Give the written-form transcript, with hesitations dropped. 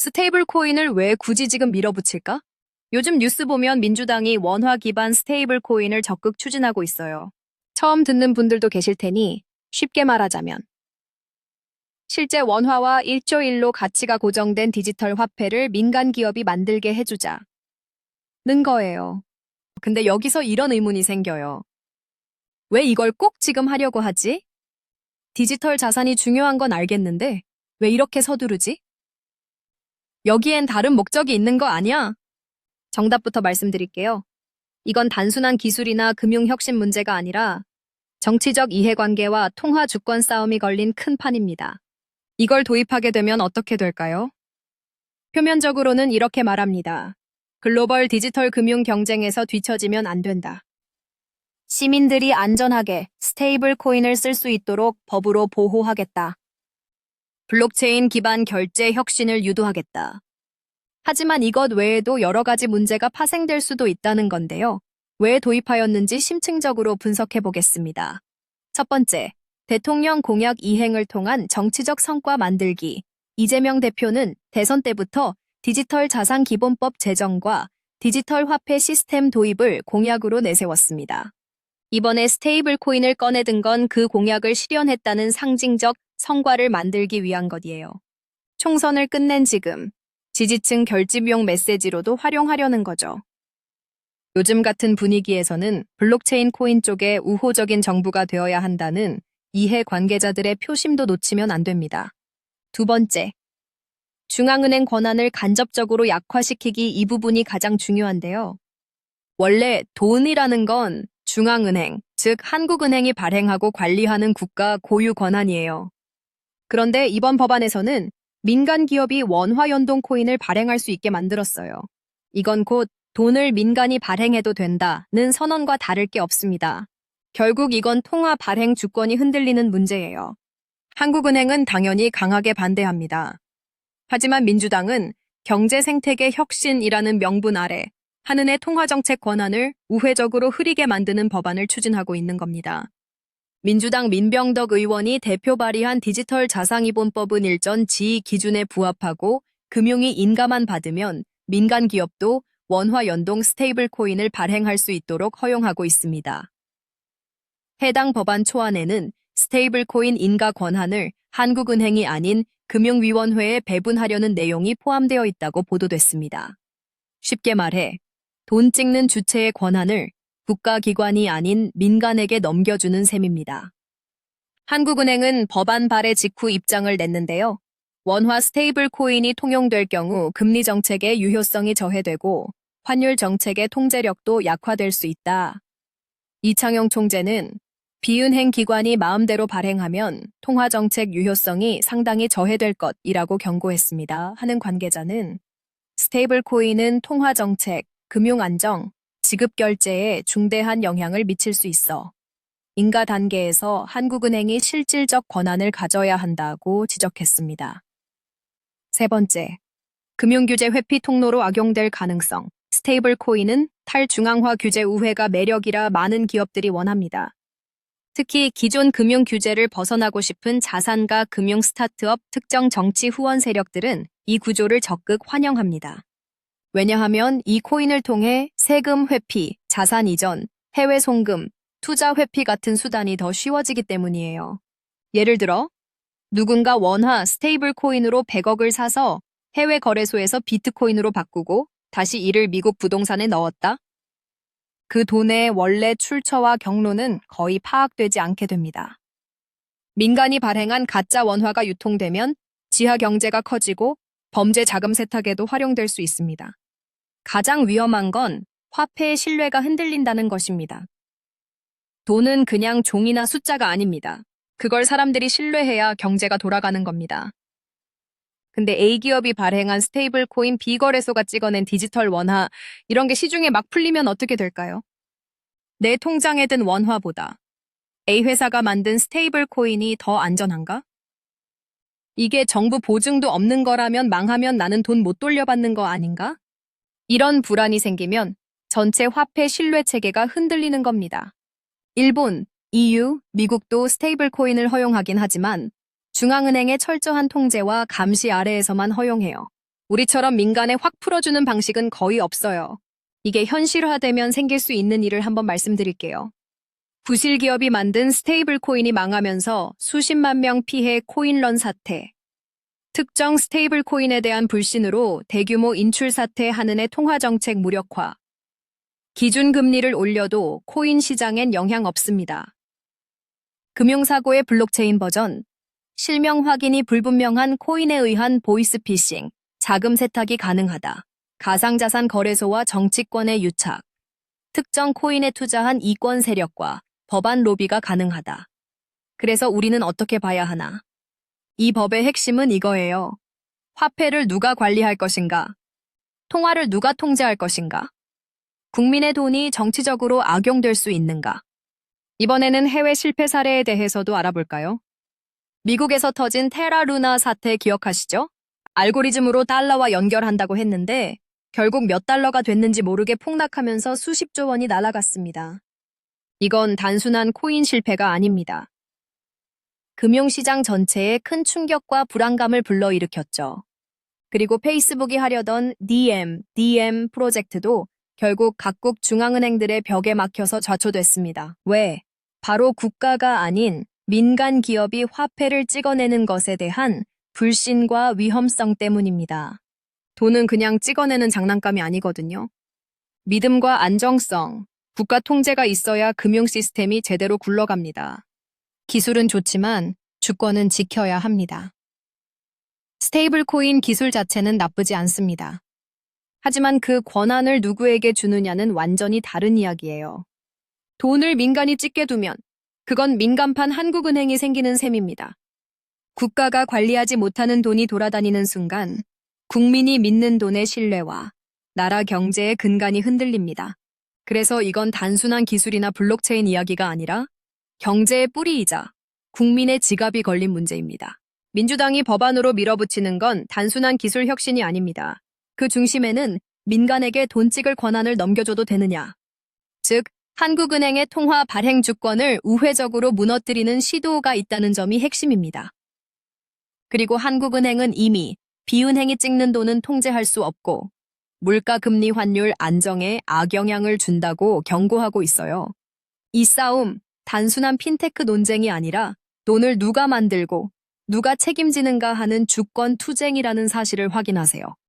스테이블 코인을 왜 굳이 지금 밀어붙일까? 요즘 뉴스 보면 민주당이 원화 기반 스테이블 코인을 적극 추진하고 있어요. 처음 듣는 분들도 계실 테니 쉽게 말하자면 실제 원화와 1조1로 가치가 고정된 디지털 화폐를 민간 기업이 만들게 해주자는 거예요. 근데 여기서 이런 의문이 생겨요. 왜 이걸 꼭 지금 하려고 하지? 디지털 자산이 중요한 건 알겠는데 왜 이렇게 서두르지? 여기엔 다른 목적이 있는 거 아니야? 정답부터 말씀드릴게요. 이건 단순한 기술이나 금융 혁신 문제가 아니라 정치적 이해관계와 통화 주권 싸움이 걸린 큰 판입니다. 이걸 도입하게 되면 어떻게 될까요? 표면적으로는 이렇게 말합니다. 글로벌 디지털 금융 경쟁에서 뒤처지면 안 된다. 시민들이 안전하게 스테이블 코인을 쓸 수 있도록 법으로 보호하겠다. 블록체인 기반 결제 혁신을 유도하겠다. 하지만 이것 외에도 여러 가지 문제가 파생될 수도 있다는 건데요. 왜 도입하였는지 심층적으로 분석해 보겠습니다. 첫 번째, 대통령 공약 이행을 통한 정치적 성과 만들기. 이재명 대표는 대선 때부터 디지털 자산 기본법 제정과 디지털 화폐 시스템 도입을 공약으로 내세웠습니다. 이번에 스테이블 코인을 꺼내든 건 그 공약을 실현했다는 상징적 성과를 만들기 위한 것이에요. 총선을 끝낸 지금 지지층 결집용 메시지로도 활용하려는 거죠. 요즘 같은 분위기에서는 블록체인 코인 쪽에 우호적인 정부가 되어야 한다는 이해 관계자들의 표심도 놓치면 안 됩니다. 두 번째, 중앙은행 권한을 간접적으로 약화시키기 이 부분이 가장 중요한데요. 원래 돈이라는 건 중앙은행, 즉 한국은행이 발행하고 관리하는 국가 고유 권한이에요. 그런데 이번 법안에서는 민간 기업이 원화 연동 코인을 발행할 수 있게 만들었어요. 이건 곧 돈을 민간이 발행해도 된다는 선언과 다를 게 없습니다. 결국 이건 통화 발행 주권이 흔들리는 문제예요. 한국은행은 당연히 강하게 반대합니다. 하지만 민주당은 경제 생태계 혁신이라는 명분 아래 한은의 통화정책 권한을 우회적으로 흐리게 만드는 법안을 추진하고 있는 겁니다. 민주당 민병덕 의원이 대표 발의한 디지털 자산기본법은 일전 지위 기준에 부합하고 금융위 인가만 받으면 민간 기업도 원화 연동 스테이블 코인을 발행할 수 있도록 허용하고 있습니다. 해당 법안 초안에는 스테이블 코인 인가 권한을 한국은행이 아닌 금융위원회에 배분하려는 내용이 포함되어 있다고 보도됐습니다. 쉽게 말해 돈 찍는 주체의 권한을 국가기관이 아닌 민간에게 넘겨주는 셈입니다. 한국은행은 법안 발의 직후 입장을 냈는데요. 원화 스테이블 코인이 통용될 경우 금리 정책의 유효성이 저해되고 환율 정책의 통제력도 약화될 수 있다. 이창용 총재는 비은행 기관이 마음대로 발행하면 통화정책 유효성이 상당히 저해될 것이라고 경고했습니다. 하는 관계자는 스테이블 코인은 통화정책, 금융안정, 지급결제에 중대한 영향을 미칠 수 있어 인가 단계에서 한국은행이 실질적 권한을 가져야 한다고 지적했습니다. 세 번째, 금융규제 회피 통로로 악용될 가능성. 스테이블 코인은 탈중앙화 규제 우회가 매력이라 많은 기업들이 원합니다. 특히 기존 금융 규제를 벗어나고 싶은 자산가 금융 스타트업 특정 정치 후원 세력들은 이 구조를 적극 환영합니다. 왜냐하면 이 코인을 통해 세금 회피, 자산 이전, 해외 송금, 투자 회피 같은 수단이 더 쉬워지기 때문이에요. 예를 들어 누군가 원화 스테이블 코인으로 100억을 사서 해외 거래소에서 비트코인으로 바꾸고 다시 이를 미국 부동산에 넣었다. 그 돈의 원래 출처와 경로는 거의 파악되지 않게 됩니다. 민간이 발행한 가짜 원화가 유통되면 지하 경제가 커지고 범죄 자금 세탁에도 활용될 수 있습니다. 가장 위험한 건 화폐의 신뢰가 흔들린다는 것입니다. 돈은 그냥 종이나 숫자가 아닙니다. 그걸 사람들이 신뢰해야 경제가 돌아가는 겁니다. 근데 A기업이 발행한 스테이블 코인 B거래소가 찍어낸 디지털 원화, 이런 게 시중에 막 풀리면 어떻게 될까요? 내 통장에 든 원화보다 A회사가 만든 스테이블 코인이 더 안전한가? 이게 정부 보증도 없는 거라면 망하면 나는 돈 못 돌려받는 거 아닌가? 이런 불안이 생기면 전체 화폐 신뢰 체계가 흔들리는 겁니다. 일본, EU, 미국도 스테이블 코인을 허용하긴 하지만 중앙은행의 철저한 통제와 감시 아래에서만 허용해요. 우리처럼 민간에 확 풀어주는 방식은 거의 없어요. 이게 현실화되면 생길 수 있는 일을 한번 말씀드릴게요. 부실 기업이 만든 스테이블 코인이 망하면서 수십만 명 피해 코인런 사태. 특정 스테이블 코인에 대한 불신으로 대규모 인출 사태 한은의 통화 정책 무력화. 기준금리를 올려도 코인 시장엔 영향 없습니다. 금융사고의 블록체인 버전. 실명 확인이 불분명한 코인에 의한 보이스피싱. 자금 세탁이 가능하다. 가상자산 거래소와 정치권의 유착. 특정 코인에 투자한 이권 세력과 법안 로비가 가능하다. 그래서 우리는 어떻게 봐야 하나? 이 법의 핵심은 이거예요. 화폐를 누가 관리할 것인가? 통화를 누가 통제할 것인가? 국민의 돈이 정치적으로 악용될 수 있는가? 이번에는 해외 실패 사례에 대해서도 알아볼까요? 미국에서 터진 테라루나 사태 기억하시죠? 알고리즘으로 달러와 연결한다고 했는데 결국 몇 달러가 됐는지 모르게 폭락하면서 수십조 원이 날아갔습니다. 이건 단순한 코인 실패가 아닙니다. 금융시장 전체에 큰 충격과 불안감을 불러일으켰죠. 그리고 페이스북이 하려던 DM 프로젝트도 결국 각국 중앙은행들의 벽에 막혀서 좌초됐습니다. 왜? 바로 국가가 아닌 민간 기업이 화폐를 찍어내는 것에 대한 불신과 위험성 때문입니다. 돈은 그냥 찍어내는 장난감이 아니거든요. 믿음과 안정성, 국가 통제가 있어야 금융 시스템이 제대로 굴러갑니다. 기술은 좋지만 주권은 지켜야 합니다. 스테이블 코인 기술 자체는 나쁘지 않습니다. 하지만 그 권한을 누구에게 주느냐는 완전히 다른 이야기예요. 돈을 민간이 찍게 두면 그건 민간판 한국은행이 생기는 셈입니다. 국가가 관리하지 못하는 돈이 돌아다니는 순간 국민이 믿는 돈의 신뢰와 나라 경제의 근간이 흔들립니다. 그래서 이건 단순한 기술이나 블록체인 이야기가 아니라 경제의 뿌리이자 국민의 지갑이 걸린 문제입니다. 민주당이 법안으로 밀어붙이는 건 단순한 기술 혁신이 아닙니다. 그 중심에는 민간에게 돈 찍을 권한을 넘겨줘도 되느냐. 즉, 한국은행의 통화 발행 주권을 우회적으로 무너뜨리는 시도가 있다는 점이 핵심입니다. 그리고 한국은행은 이미 비은행이 찍는 돈은 통제할 수 없고 물가 금리 환율 안정에 악영향을 준다고 경고하고 있어요. 이 싸움, 단순한 핀테크 논쟁이 아니라 돈을 누가 만들고 누가 책임지는가 하는 주권 투쟁이라는 사실을 확인하세요.